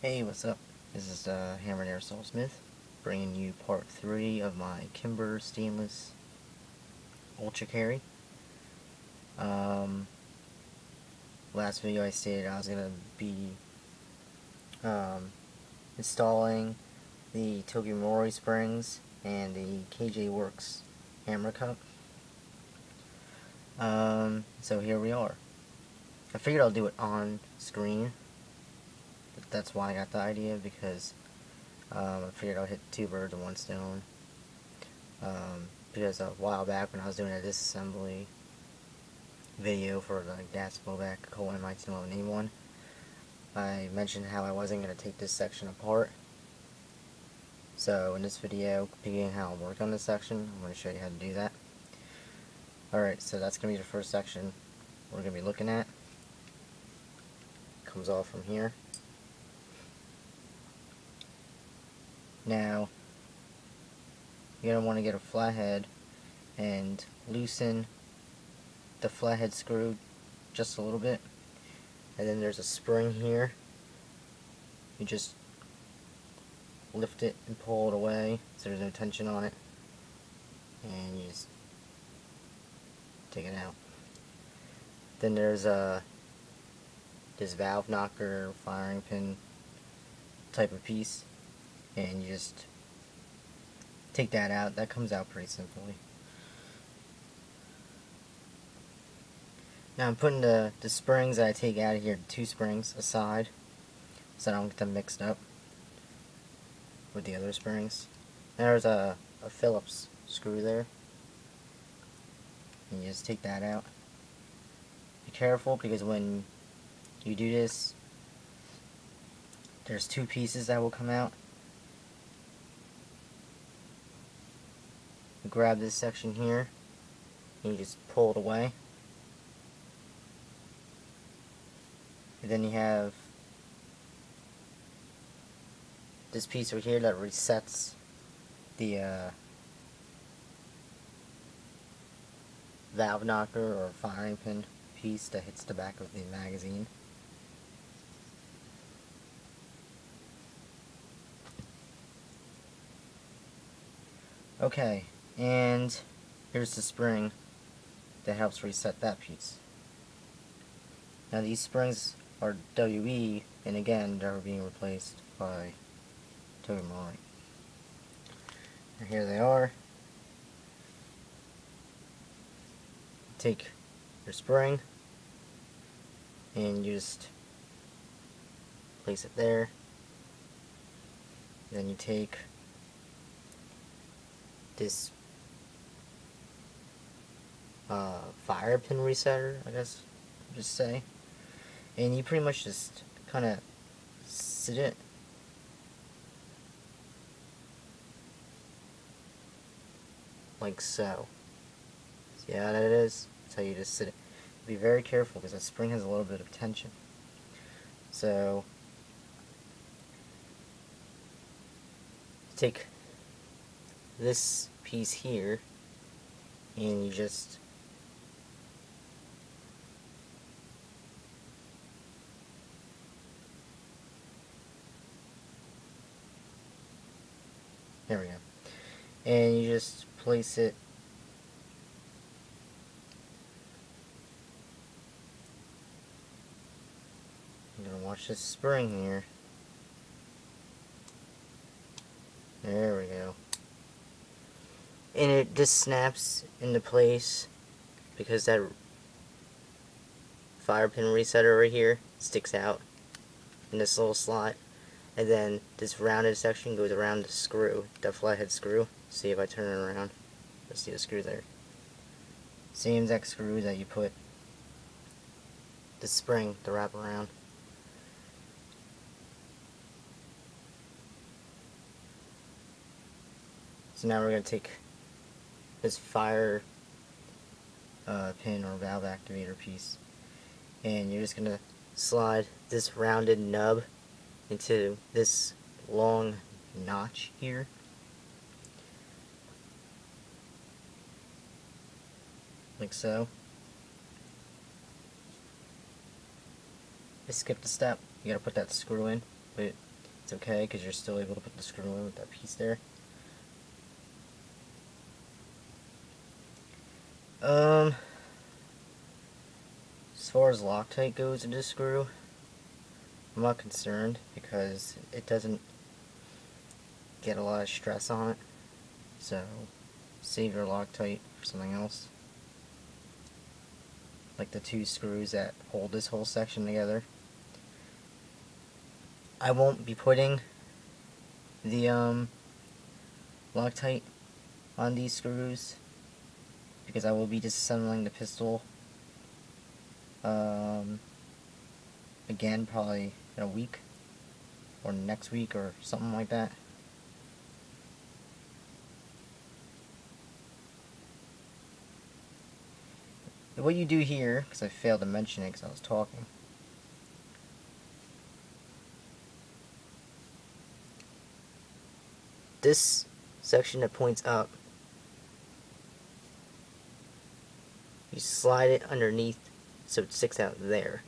Hey, what's up? This is Hammer and Airsoft Smith, bringing you part 3 of my Kimber Stainless Ultra Carry. Last video I stated I was going to be installing the Togemori springs and the KJ Works hammer cup. So here we are. I figured I'll do it on screen. That's why I got the idea, because I figured I'll hit two birds with one stone. Because a while back when I was doing a disassembly video for the gas blowback Colt MI211A1, I mentioned how I wasn't going to take this section apart. So in this video, beginning how I work on this section, I'm going to show you how to do that. Alright, so that's going to be the first section we're going to be looking at. Comes off from here. Now, you're going to want to get a flathead and loosen the flathead screw just a little bit. And then there's a spring here. You just lift it and pull it away so there's no tension on it. And you just take it out. Then there's this valve knocker, firing pin type of piece. And you just take that out. That comes out pretty simply. Now I'm putting the springs that I take out of here, two springs, aside, so I don't get them mixed up with the other springs. There's a Phillips screw there. And you just take that out. Be careful, because when you do this, there's two pieces that will come out. You grab this section here, and you just pull it away. And then you have this piece over here that resets the valve knocker or firing pin piece that hits the back of the magazine. Okay, and here's the spring that helps reset that piece. Now these springs are WE, and again, they're being replaced by Togemori. And here they are. Take your spring, and you just place it there. Then you take this fire pin resetter, I guess, just say, and you pretty much just kind of sit it like so. See how that is? That's how you just sit it. Be very careful, because that spring has a little bit of tension. So take this piece here, and you just there we go. And you just place it I'm gonna watch this spring here. There we go. And it just snaps into place because that fire pin resetter right here sticks out in this little slot. And then this rounded section goes around the screw, the flathead screw. See if I turn it around. Let's see the screw there. Same exact screw that you put the spring to wrap around. So now we're going to take this fire pin or valve activator piece, and you're just going to slide this rounded nub into this long notch here. Like so. I skipped a step. You gotta put that screw in, but it's okay because you're still able to put the screw in with that piece there. As far as Loctite goes in this screw, I'm not concerned because it doesn't get a lot of stress on it. So save your Loctite for something else, like the 2 screws that hold this whole section together. I won't be putting the Loctite on these screws because I will be disassembling the pistol again probably in a week or next week or something like that. What you do here, because I failed to mention it because I was talking, this section that points up, you slide it underneath so it sticks out there.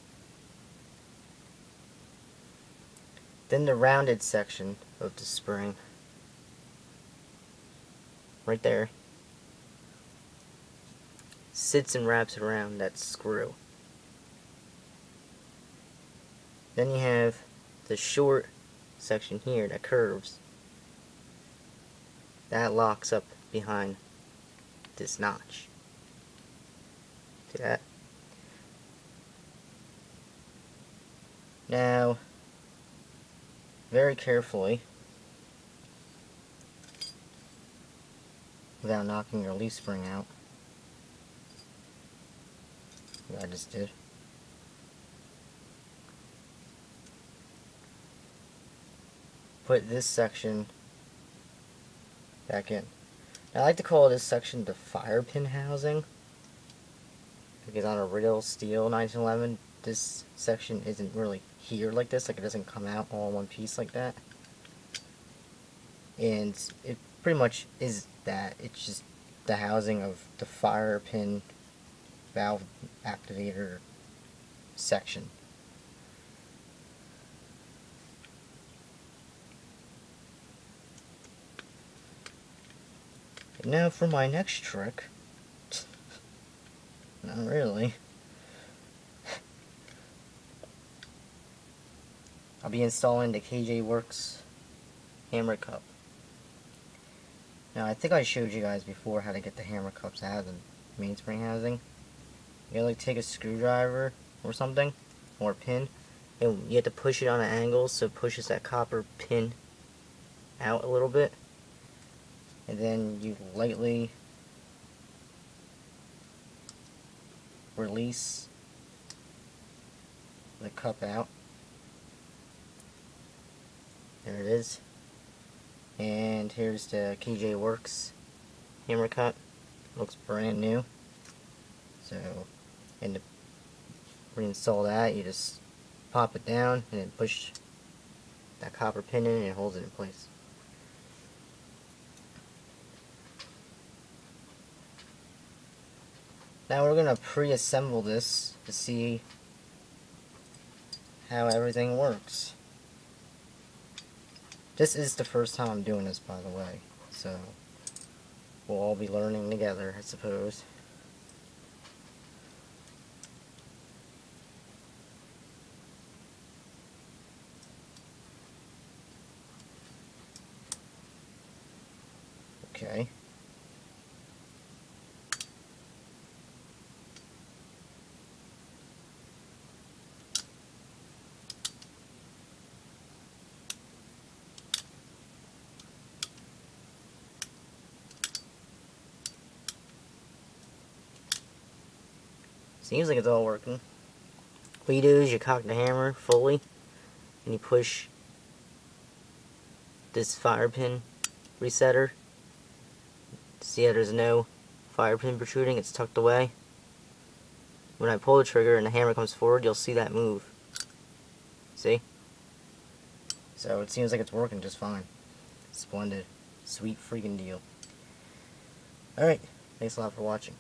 Then the rounded section of the spring, right there, sits and wraps around that screw. Then you have the short section here that curves. That locks up behind this notch. See that? Now, very carefully, without knocking your leaf spring out, like I just did, put this section back in. Now, I like to call this section the fire pin housing because on a real steel 1911, this section isn't really here like this, like it doesn't come out all in one piece like that. And it pretty much is that. It's just the housing of the fire pin valve activator section. And now for my next trick. Not really. I'll be installing the KJ Works hammer cup. Now, I think I showed you guys before how to get the hammer cups out of the mainspring housing. You gotta like take a screwdriver or something, or a pin, and you have to push it on an angle so it pushes that copper pin out a little bit. And then you lightly release the cup out. There it is. And here's the KJ Works hammer cut. Looks brand new. So, and to reinstall that, you just pop it down and then push that copper pin in and it holds it in place. Now we're going to pre-assemble this to see how everything works. This is the first time I'm doing this, by the way, so we'll all be learning together, I suppose. Okay. Seems like it's all working. What you do is you cock the hammer fully and you push this fire pin resetter. See how there's no fire pin protruding, it's tucked away. When I pull the trigger and the hammer comes forward, you'll see that move. See? So it seems like it's working just fine. Splendid. Sweet freaking deal. Alright, thanks a lot for watching.